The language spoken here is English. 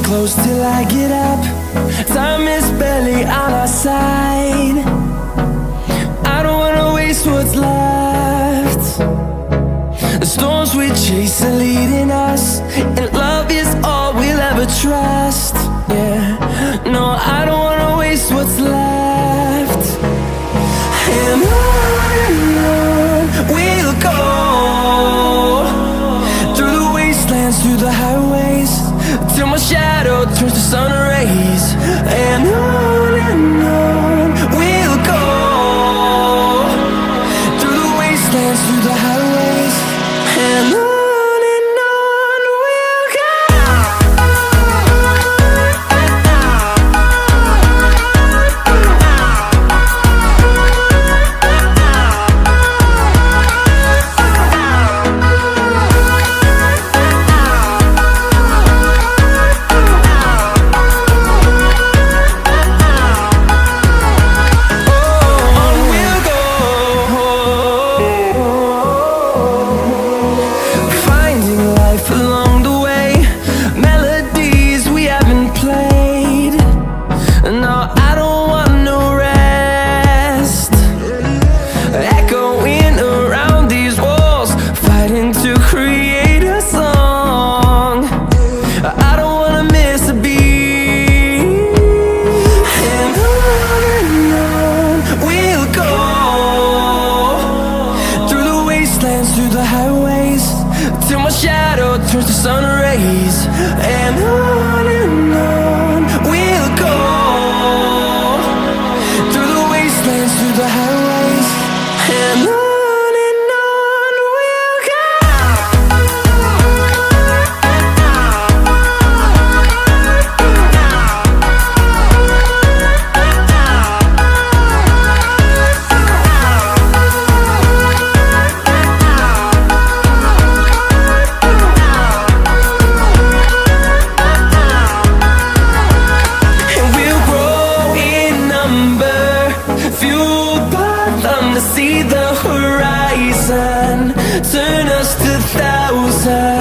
close till I get up. Time is barely on our side. I don't wanna waste what's left. The storms we chase are leading us, and love is all we'll ever trust. Yeah, no, I don't wanna waste what's left. And on we'll go, through the wastelands, through the highways, till my shadow turns to sun rays. And on we'll go, through the wastelands, through the highways, and on. Along the way, melodies we haven't played. No, I don't want no rest. Echoing around these walls, fighting to create a song. I don't wanna miss a beat. And on we'll go, through the wastelands, through the highways, till my shadow turns to sun rays. And on we'll go, through the wastelands, through the highways, and on we'll go. Fueled by them to see the horizon, turn us to thousands.